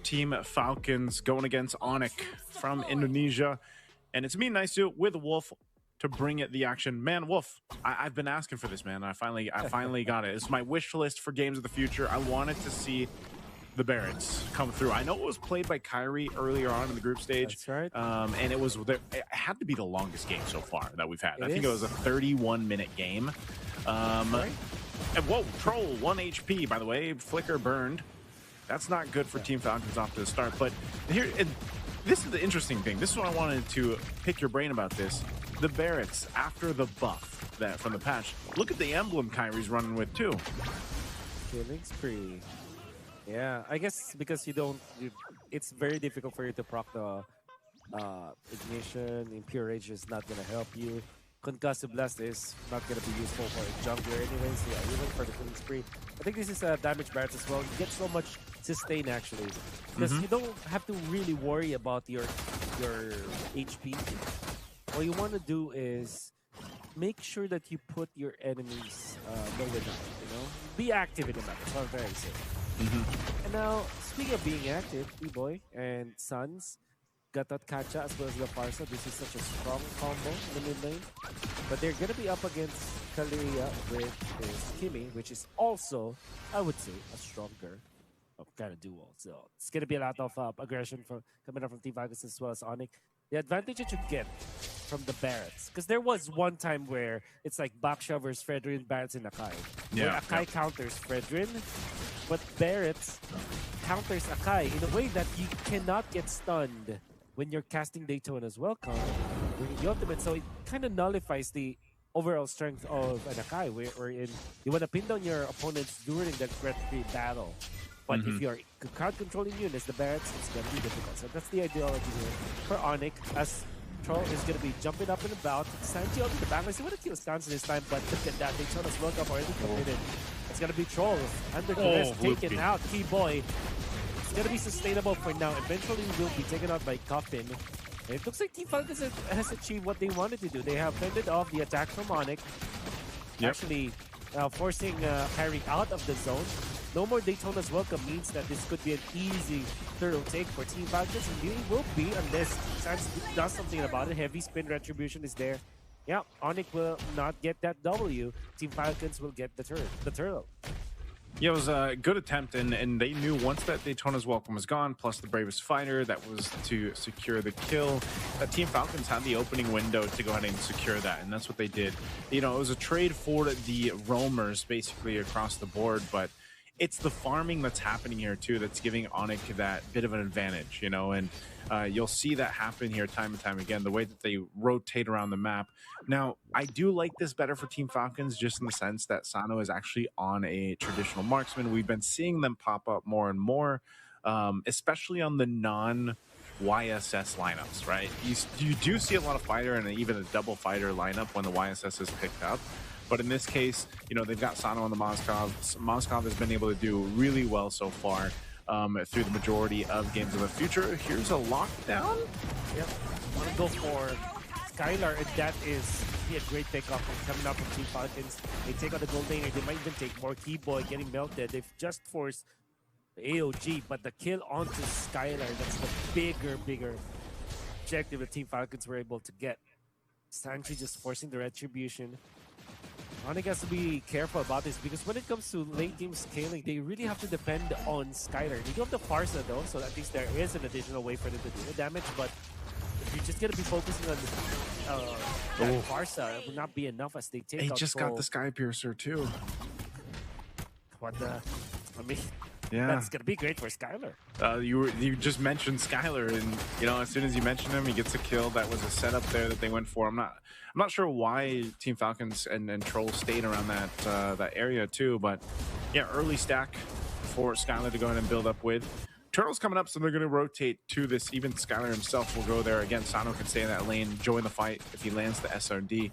Team Falcons going against Onic from Indonesia. And it's me, Nice with Wolf to bring it the action. Man, Wolf, I've been asking for this, man. I finally got it. It's my wish list for games of the future. I wanted to see the Barretts come through. I know it was played by Kyrie earlier on in the group stage. That's right. And it had to be the longest game so far that we've had. I think is. it was a 31-minute game. Right. And whoa, Troll, 1 HP, by the way. Flicker burned. That's not good for Team Falcons off to the start. But here, this is the interesting thing. This is what I wanted to pick your brain about this. The Barretts, after the buff that from the patch, look at the emblem Kyrie's running with, too. Killing spree. Yeah, I guess because it's very difficult for you to proc the ignition. Impure Rage is not going to help you. Concussive Blast is not going to be useful for a jungler anyways. Yeah, even for the killing spree. I think this is a damage Barretts as well. You get so much sustain actually. Because you don't have to really worry about your HP. All you want to do is make sure that you put your enemies low enough, you know? Be active in the map. That's what I'm very saying. And now, speaking of being active, B-Boy and Suns got that Kacha as well as the Farsa. This is such a strong combo in the mid lane. But they're going to be up against Kalia with his Kimi, which is also, I would say, a stronger kind of duo. So it's going to be a lot of aggression coming up from Team Falcons as well as Onic. The advantage that you get from the Barretts, because there was one time where it's like Baksha versus Fredrin, Barretts, and Akai. Where Akai counters Fredrin, but Barretts counters Akai in a way that you cannot get stunned when you're casting Daytona's Welcome during the ultimate. So it kind of nullifies the overall strength of an Akai, wherein you want to pin down your opponents during the threat-free battle. But if you're crowd controlling units, the Barretts, it's going to be difficult. So that's the ideology here for Onic, as Troll is going to be jumping up and about. Sanji on the back. I see what a kill stance this time, but look at that. Daytona's Welcome already committed. It's going to be Troll under duress, taken out. Key Boy. It's going to be sustainable for now. Eventually will be taken out by Coffin. And it looks like Team Falcons has achieved what they wanted to do. They have fended off the attack from Onic. Actually forcing Kyrie out of the zone. No more Daytona's Welcome means that this could be an easy thorough take for Team Falcons. And it will be unless Sans does something about it. Heavy spin retribution is there. Yeah, Onic will not get that W. Team Falcons will get the turtle. Yeah, it was a good attempt, and they knew once that Daytona's Welcome was gone, plus the Bravest Fighter, that was to secure the kill, that Team Falcons had the opening window to go ahead and secure that, and that's what they did. You know, it was a trade for the roamers, basically, across the board, but it's the farming that's happening here, too, that's giving Onic that bit of an advantage, you know, and you'll see that happen here time and time again, the way that they rotate around the map. Now, I do like this better for Team Falcons, just in the sense that Sano is actually on a traditional marksman. We've been seeing them pop up more and more, especially on the non-YSS lineups, right? You do see a lot of fighter and even a double fighter lineup when the YSS is picked up. But in this case, you know, they've got Sano on the Moskov. Moskov has been able to do really well so far through the majority of games of the future. Here's a lockdown. Yep. Want to go for Skylar, and that is a great pickup coming up from Team Falcons. They take out the gold laner. They might even take more. Keyboy getting melted. They've just forced the AOG, but the kill onto Skylar, that's the bigger objective that Team Falcons were able to get. Sanji just forcing the retribution. Onic has to be careful about this, because when it comes to late game scaling, they really have to depend on Skylar. They do have the Farsa though, so at least there is an additional way for them to do the damage, but if you're just going to be focusing on that Farsa, it will not be enough as they take out. They just got the Sky Piercer too. What the? I mean, yeah, that's going to be great for Skylar. You just mentioned Skylar, and you know, as soon as you mention him, he gets a kill. That was a setup there that they went for. I'm not sure why Team Falcons and Troll stayed around that area too, but yeah, early stack for Skylar to go ahead and build up with. Turtle's coming up, so they're going to rotate to this. Even Skylar himself will go there. Again, Sano can stay in that lane, join the fight if he lands the SRD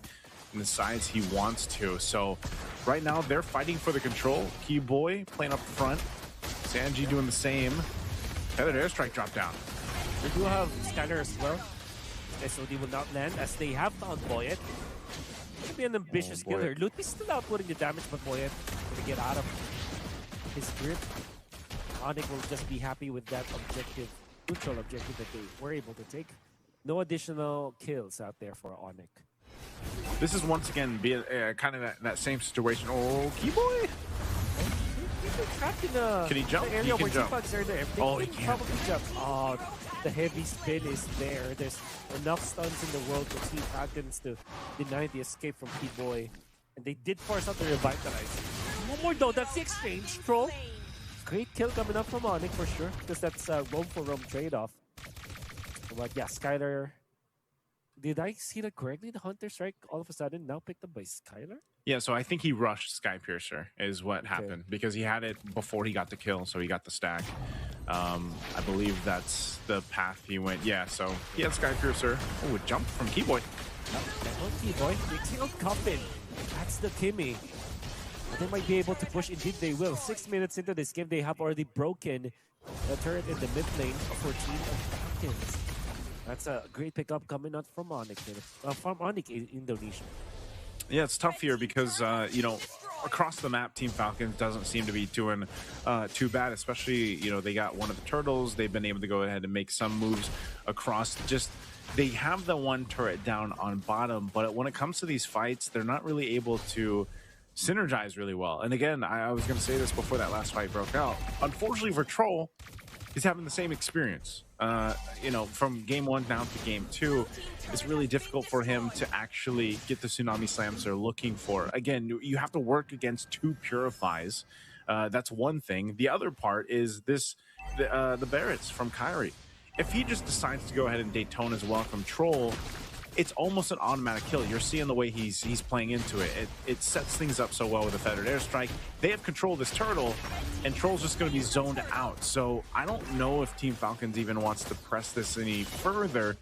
in the size he wants to. So right now, they're fighting for the control. Key Boy playing up front. Sanji doing the same. Feathered Airstrike drop down. They do have Skylar as well. SOD will not land as they have found Boyet. It's going to be an ambitious killer. Luthi's still outputting the damage, but Boyet going to get out of his grip. Onic will just be happy with that objective, neutral objective that they were able to take. No additional kills out there for Onic. This is once again be kind of that same situation. Oh, Keyboy! Trapped in a Can he jump? area He can where jump. T-Fox are there. They Oh, he can can. probably jump. Oh, the heavy spin is there. There's enough stuns in the world for Team Falcons to deny the escape from Keyboy. And they did force out the revitalize. One more though, that's the exchange. Troll. Great kill coming up from Onic for sure. Because that's a roam for roam trade-off. But yeah, Skylar. Did I see that correctly? The Hunter Strike all of a sudden now picked up by Skylar? Yeah, so I think he rushed Skypiercer is what Okay. happened because he had it before he got the kill, so he got the stack. I believe that's the path he went. Yeah, so he had Skypiercer. Oh, a jump from Keyboy. Keyboy. They killed Coffin. That's the Kimmy. They might be able to push. Indeed, they will. 6 minutes into this game, they have already broken the turret in the mid lane for Team Falcons. That's a great pickup coming out from Onic. From Onic in Indonesia. Yeah, it's tough here because, you know, across the map, Team Falcons doesn't seem to be doing too bad, especially, you know, they got one of the turtles. They've been able to go ahead and make some moves across. Just, they have the one turret down on bottom, but when it comes to these fights, they're not really able to synergize really well. And again, I was going to say this before that last fight broke out. Unfortunately for Troll, he's having the same experience. You know, from game 1 down to game 2, it's really difficult for him to actually get the tsunami slams they're looking for. Again, you have to work against 2 purifies. That's one thing. The other part is this: the Barretts from Kyrie. If he just decides to go ahead and Daytona's welcome Troll, it's almost an automatic kill. You're seeing the way he's playing into it. It sets things up so well with a feathered airstrike. They have control of this turtle, and Troll's just going to be zoned out. So I don't know if Team Falcons even wants to press this any further.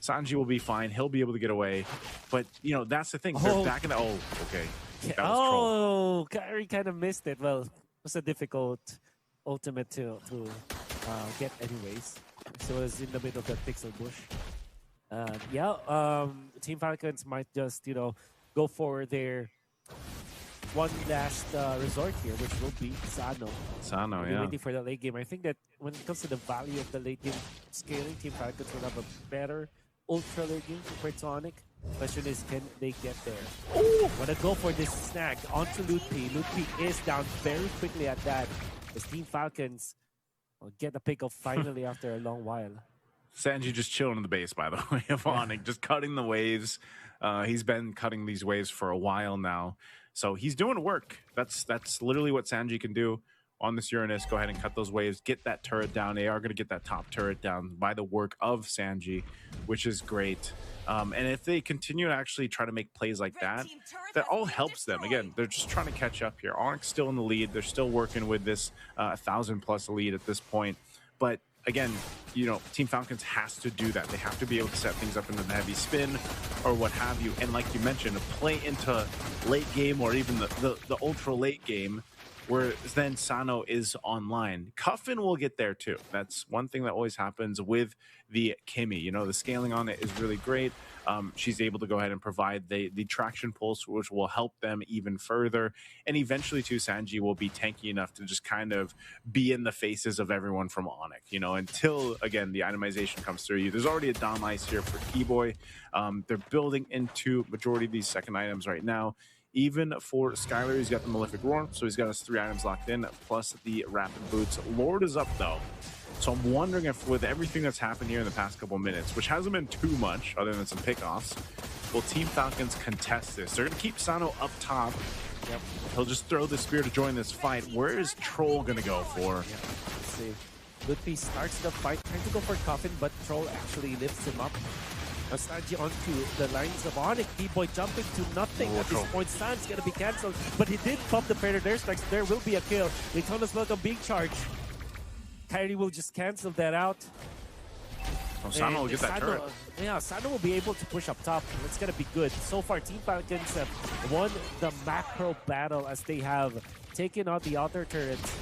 Sanji will be fine. He'll be able to get away. But, you know, that's the thing. They're back in the... Oh, okay. That was Troll. Kyrie kind of missed it. Well, it was a difficult ultimate to get anyways. So it was in the middle of that pixel bush. Team Falcons might just, you know, go for their one last resort here, which will be Sano. Sano, We're yeah. waiting for the late game. I think that when it comes to the value of the late game scaling, Team Falcons will have a better ultra late game compared to Onic. Question is, can they get there? Ooh! Wanna go for this snag onto Loot P. Loot P is down very quickly at that. As Team Falcons will get the pick up finally after a long while. Sanji just chilling in the base, by the way, of Onic, just cutting the waves. He's been cutting these waves for a while now. So he's doing work. That's literally what Sanji can do on this Uranus. Go ahead and cut those waves, get that turret down. They are going to get that top turret down by the work of Sanji, which is great. And if they continue to actually try to make plays like that, that all helps them. Again, they're just trying to catch up here. Onic's still in the lead. They're still working with this 1,000+ lead at this point. But again, you know, Team Falcons has to do that. They have to be able to set things up into the heavy spin or what have you. And like you mentioned, play into late game or even the ultra late game where then Sano is online. Cuffin will get there too. That's one thing that always happens with the Kimmy. You know, the scaling on it is really great. She's able to go ahead and provide the traction pulse, which will help them even further. And eventually, too, Sanji will be tanky enough to just kind of be in the faces of everyone from Onic, you know, until, again, the itemization comes through you. There's already a Dom Ice here for Keyboy. They're building into majority of these second items right now. Even for Skylar, he's got the Malefic Roar, so he's got his 3 items locked in, plus the Rapid Boots. Lord is up, though. So I'm wondering if with everything that's happened here in the past couple minutes, which hasn't been too much other than some pickoffs, will Team Falcons contest this? They're going to keep Sano up top. Yep. He'll just throw the spear to join this fight. Where is Troll going to go for? Yeah, let's see. Ludwig starts the fight, trying to go for Coffin, but Troll actually lifts him up. Sanji onto the lines of Onic. D-Boy jumping to nothing at this point. San's gonna be cancelled, but he did pop the Predator Airstrikes. There will be a kill. Daytona's welcome being charged. Kyrie will just cancel that out. Oh, Sano will get that turret. Yeah, Sano will be able to push up top. It's gonna be good. So far, Team Falcons have won the macro battle as they have taken out the outer turrets,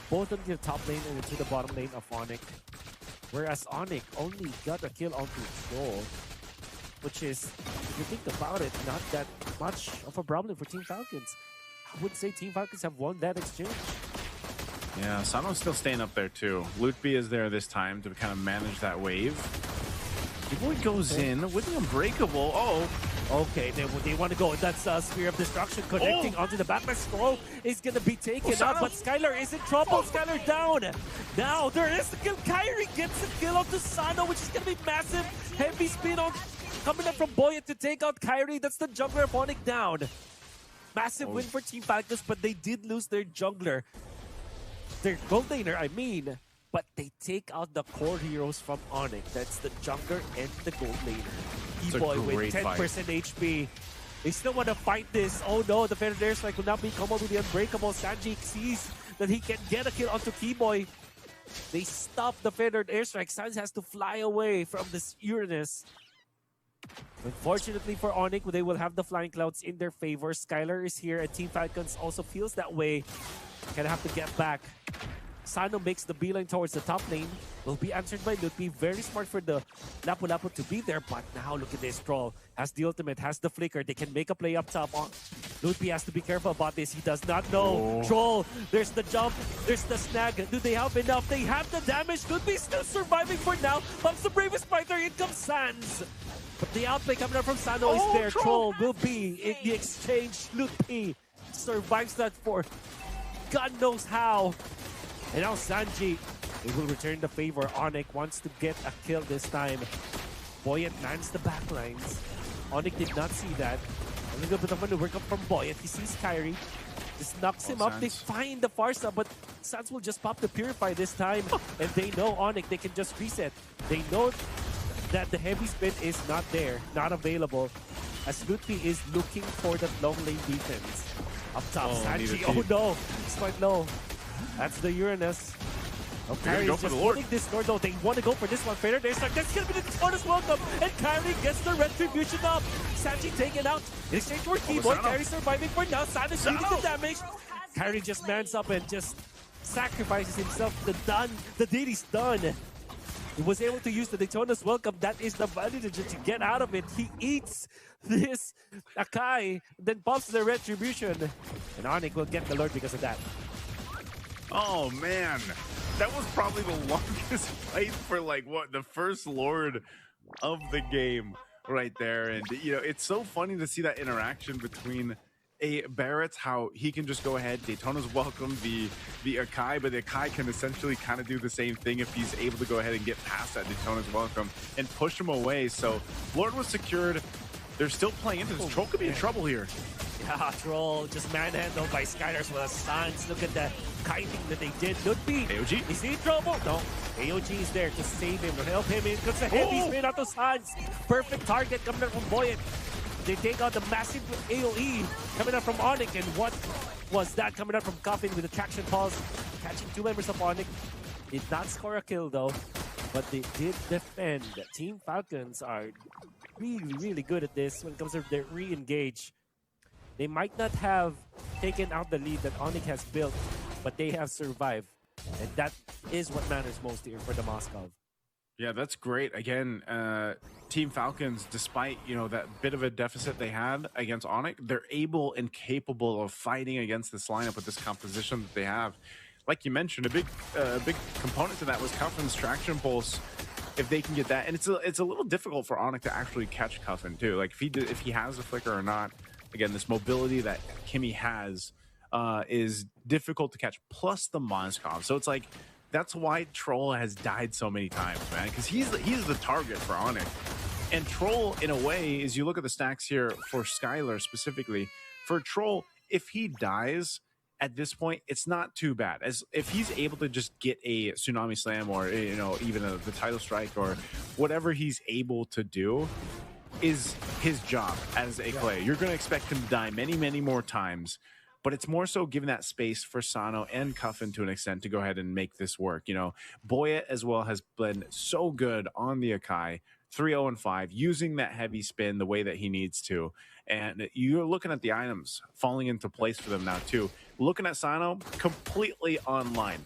both into the top lane and into the bottom lane of Onic. Whereas Onic only got a kill onto Troll, which is, if you think about it, not that much of a problem for Team Falcons. I would say Team Falcons have won that exchange. Yeah, Sano's still staying up there too. Lutby is there this time to kind of manage that wave. Boy goes in with the Unbreakable. Oh, okay, they want to go. That's Sphere of Destruction connecting onto the back. Stroll is going to be taken out, but Skylar is in trouble. Skylar down. Now there is the kill. Kyrie gets the kill onto Sano, which is going to be massive. Heavy spin on coming up from Boyet to take out Kyrie. That's the jungler of Onic down. Massive win for Team Falcons, but they did lose their jungler. Their gold laner, I mean. But they take out the core heroes from Onic. That's the jungler and the gold laner. E-Boy with 10% HP. They still want to fight this. Oh no, the Feathered Airstrike will not be combo with the Unbreakable. Sanji sees that he can get a kill onto Keyboy. They stop the Feathered Airstrike. Sans has to fly away from this Uranus. Unfortunately for Onic, they will have the Flying Clouds in their favor. Skylar is here and Team Falcons also feels that way. Gonna have to get back. Sano makes the beeline towards the top lane. Will be answered by Lutby. Very smart for the Lapu Lapu to be there. But now look at this. Troll has the ultimate, has the flicker. They can make a play up top. Lutby has to be careful about this. He does not know. Troll, there's the jump. There's the snag. Do they have enough? They have the damage. Lutby still surviving for now. Bumps the bravest fighter. In comes Sans. But the outplay coming up from Sano is there. Troll will be in the exchange. Lutby survives that for God knows how. And now Sanji, he will return the favor. Onic wants to get a kill this time. Boyet mans the backlines. Onic did not see that. A little bit of a maneuver come from Boyet. He sees Kyrie. Just knocks him up. They find the Farsa, but Sans will just pop the Purify this time. And they know Onic, they can just reset. They know that the heavy spin is not there, not available. As Lutby is looking for that long lane defense. Up top, Sanji. Oh no, it's quite low. That's the Uranus. Oh, Kyrie is just holding this Lord though. They want to go for this one. Fader, there's like, that's going to be the bonus welcome. And Kyrie gets the retribution up. Sanji taken out. In exchange for Keyboy, Kyrie surviving for now. Sanji shooting the damage. Kyrie just mans up and just sacrifices himself. The deed is done. He was able to use the Daytona's welcome. That is the value to get out of it. He eats this Akai, then pops the retribution. And Onic will get the Lord because of that. Oh man, that was probably the longest fight for like what, the first Lord of the game right there. And you know, it's so funny to see that interaction between a Barrett, how he can just go ahead, Daytona's welcome the Akai, but the Akai can essentially kind of do the same thing if he's able to go ahead and get past that Daytona's welcome and push him away. So Lord was secured. They're still playing into this. Troll could be in trouble here. Yeah, Troll just manhandled by Skyders with a Sans. Look at the kiting that they did. Lutby, AOG? Is he in trouble? No. AOG is there to save him, to help him in. Because the heavy spin out of Sans. Perfect target coming up from Boyet. They take out the massive AoE coming up from Onic. And what was that coming up from Coffin with the traction pulse? Catching two members of Onic. Did not score a kill though, but they did defend. Team Falcons are really, really good at this when it comes to their re-engage. They might not have taken out the lead that Onic has built, but they have survived. And that is what matters most here for the Moscow. Yeah, that's great. Again, Team Falcons, despite, you know, that bit of a deficit they had against Onic, they're able and capable of fighting against this lineup with this composition that they have. Like you mentioned, a big component to that was Cuffin's traction pulse. If they can get that, and it's a little difficult for Onic to actually catch Cuffin too. Like if he has a flicker or not. Again, this mobility that Kimmy has is difficult to catch. Plus the Moskov, so it's like that's why Troll has died so many times, man. Because he's the target for Onic, and Troll in a way is you look at the stacks here for Skylar specifically. For Troll, if he dies at this point, it's not too bad. As if he's able to just get a Tsunami Slam or, you know, even the title strike or whatever he's able to do is his job as a player. You're going to expect him to die many, many more times, but it's more so giving that space for Sano and Cuffin to an extent to go ahead and make this work. You know, Boyet as well has been so good on the Akai, 3-0-5, using that heavy spin the way that he needs to. And you're looking at the items falling into place for them now too. Looking at Sano, completely online.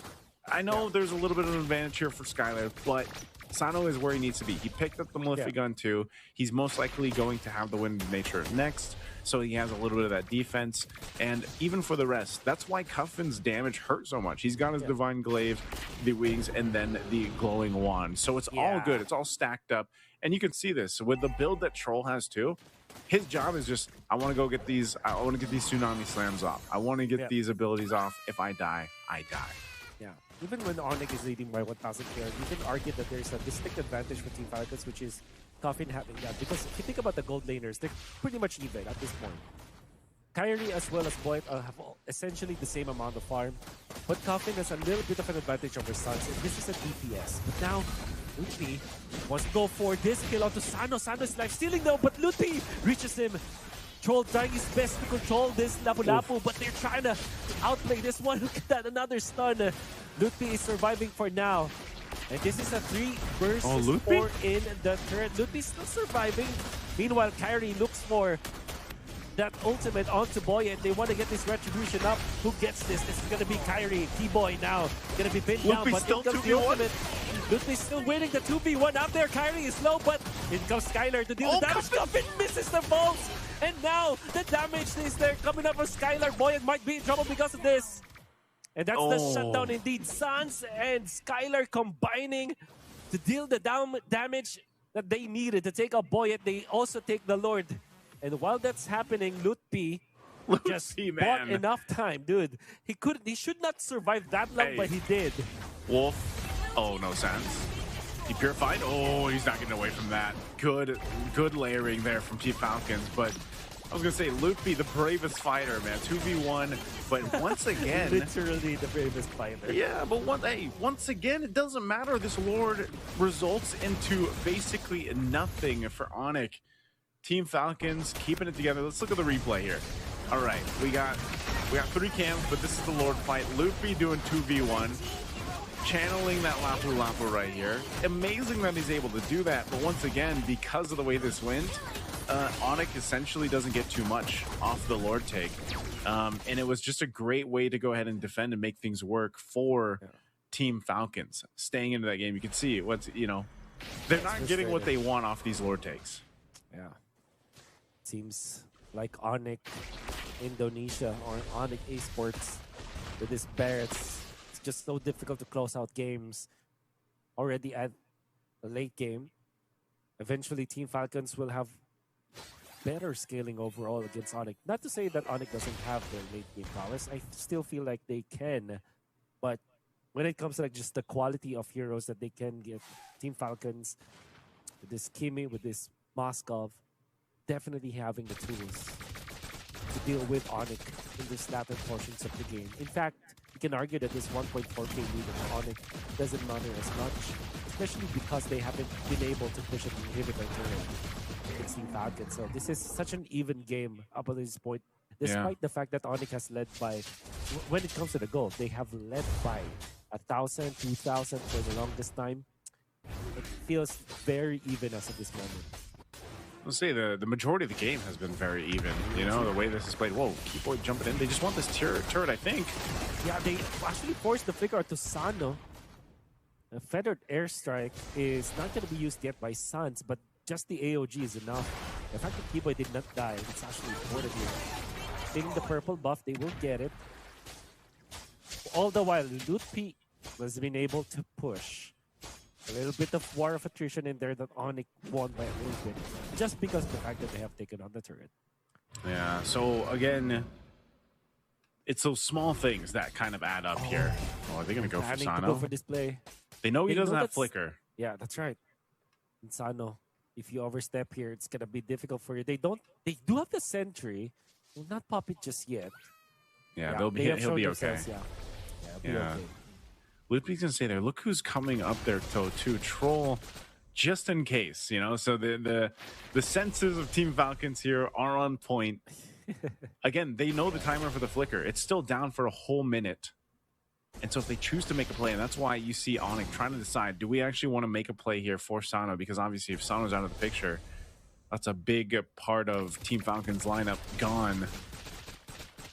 I know there's a little bit of an advantage here for Skylar, but Sano is where he needs to be. He picked up the Malefic gun too. He's most likely going to have the Wind of Nature next. so he has a little bit of that defense. And even for the rest, that's why Cuffin's damage hurt so much. He's got his Divine Glaive, the wings, and then the glowing wand. So it's all good. It's all stacked up. And you can see this with the build that Troll has too. His job is just, I want to go get these, I want to get these Tsunami Slams off. I want to get these abilities off. If I die, I die. Yeah. Even when Onic is leading by 1,000 KR, you can argue that there's a distinct advantage for Team Falcons, which is Coffin having that. Because if you think about the gold laners, they're pretty much even at this point. Kyrie as well as Boyd have essentially the same amount of farm, but Coffin has a little bit of an advantage over Suns, and this is a DPS. But now, Lutpi wants to go for this kill onto Sano. Sano is life stealing though, but Lutpi reaches him. Troll trying his best to control this Lapu-Lapu, but they're trying to outplay this one. Look at that, another stun. Lutpi is surviving for now. And this is a 3 versus 4 in the turret. Lutpi still surviving. Meanwhile, Kyrie looks for that ultimate onto Boy, and they want to get this retribution up. Who gets this? This is going to be Kyrie. T-Boy now going to be pinned down, but in comes the ultimate. Lutpi's still winning the 2v1 out there. Kyrie is low, but in comes Skylar to deal the damage. Coffin misses the bolts, and now the damage is there coming up from Skylar. Boy might be in trouble because of this. And that's the shutdown indeed. Sans and Skylar combining to deal the damage that they needed to take out Boyet. They also take the Lord. And while that's happening, Lutpi just bought enough time, dude. He should not survive that long, but he did. Wolf. Oh, no Sans. He purified. Oh, he's not getting away from that. Good layering there from Team Falcons, but I was gonna say Lutpi, the bravest fighter, man. 2v1, but once again, literally the bravest fighter. Yeah, but once again, it doesn't matter. This Lord results into basically nothing for Onic. Team Falcons keeping it together. Let's look at the replay here. All right, we got 3 cams, but this is the Lord fight. Lutpi doing 2v1. Channeling that Lapu-Lapu right here. Amazing that he's able to do that, but once again, because of the way this went, Onic essentially doesn't get too much off the Lord take. And it was just a great way to go ahead and defend and make things work for Team Falcons. Staying into that game, you can see they're not getting what they want off these Lord takes. Yeah. Seems like Onic Indonesia or Onic Esports with his Barretts. It's just so difficult to close out games already at the late game. Eventually, Team Falcons will have better scaling overall against Onic. Not to say that Onic doesn't have their late game prowess. I still feel like they can. But when it comes to like just the quality of heroes that they can give, Team Falcons, with this Kimi, with this Moskov, definitely having the tools to deal with Onic in this latter portions of the game. In fact, you can argue that this 1.4k lead of Onic doesn't matter as much, especially because they haven't been able to push an inhibitor turret against Team Falcons. So this is such an even game up until this point, despite the fact that Onic has led by, when it comes to the goal, they have led by 1,000, 2,000 for the longest time. It feels very even as of this moment. Let's say the majority of the game has been very even. You know, the way this is played. Whoa, Keyboard jumping in. They just want this turret, I think. Yeah, they actually forced the flicker to Sano. A feathered airstrike is not going to be used yet by Suns, but just the AOG is enough. The fact that Keyboy did not die, it's actually important here. Getting the purple buff, they will get it. All the while, Lutpi has been able to push. A little bit of war of attrition in there that Onic won by a little bit, just because of the fact that they have taken on the turret. Yeah, so again, it's those small things that kind of add up here. Oh, are they going to go for Sano? To go for this play. They know he doesn't have flicker. Yeah, that's right. And Sano, if you overstep here, it's going to be difficult for you. They do have the sentry. Will not pop it just yet. Yeah, he'll be okay. He'll be okay. Lutpi's gonna say there, look who's coming up there, too. Troll, just in case, you know. So the senses of Team Falcons here are on point. Again, they know the timer for the flicker. It's still down for a whole minute. And so if they choose to make a play, and that's why you see Onic trying to decide, do we actually want to make a play here for Sano? Because obviously if Sano's out of the picture, that's a big part of Team Falcons lineup gone.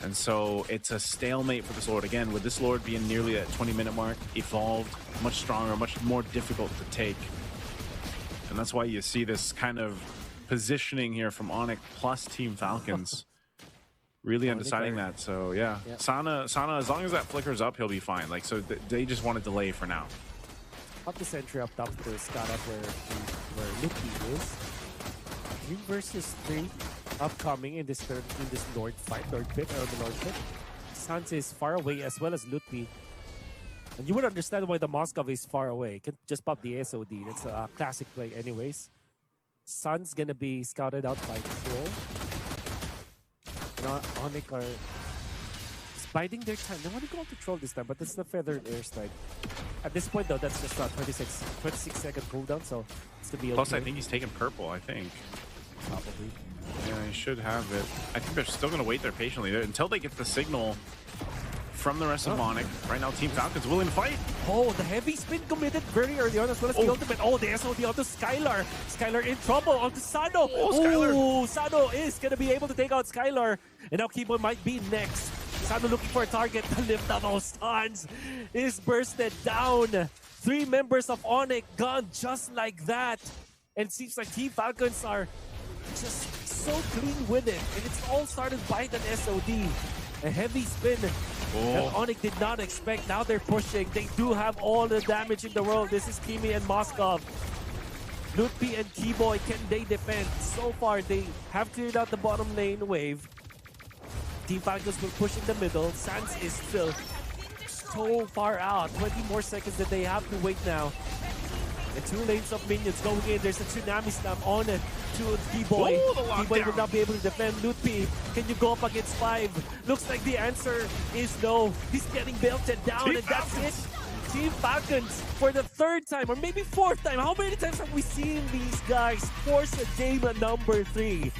And so it's a stalemate for this Lord. Again, with this Lord being nearly at 20-minute mark, evolved, much stronger, much more difficult to take. And that's why you see this kind of positioning here from Onic plus Team Falcons. Really undeciding that. So yeah, Sana, as long as that flickers up, he'll be fine. Like, so they just want to delay for now. Up the sentry up top to scout up where Lucky is. 3 versus 3 upcoming in this north fight, north pit, or the north pit. Sans is far away as well as Lutfi. And you would understand why the Moskov is far away. Can just pop the SOD. That's a classic play anyways. Sun's gonna be scouted out by Troll. Onic are just biding their time. They want to go to Troll this time, but that's the feathered airstrike. At this point though, that's just a 26-second cooldown, so it's to be okay. Plus, I think he's taking purple, I think. Probably. Yeah, he should have it. I think they're still going to wait there patiently until they get the signal from the rest of Onic. Right now, Team Falcons willing to fight. Oh, the heavy spin committed very early on as well as the ultimate. Oh, the SOD onto Skylar. Skylar in trouble onto Sano. Oh, Skylar. Oh, Sano is going to be able to take out Skylar. And now Kibo might be next. Sano looking for a target to lift up. Oh, Stans is bursted down. 3 members of Onic gone just like that. And it seems like Team Falcons are just so clean with it. And it's all started by an SOD. A heavy spin that Onic did not expect. Now they're pushing. They do have all the damage in the world. This is Kimi and Moskov. Lutfi and Keyboy, can they defend? So far, they have cleared out the bottom lane wave. Team Falcons will push in the middle. Sans is still so far out. 20 more seconds that they have to wait now. The 2 lanes of minions going in. There's a tsunami slam on it to Keyboy. Keyboy will not be able to defend Lutfi. Can you go up against 5? Looks like the answer is no. He's getting belted down, and that's it. Team Falcons for the 3rd time, or maybe 4th time. How many times have we seen these guys force a game at number 3?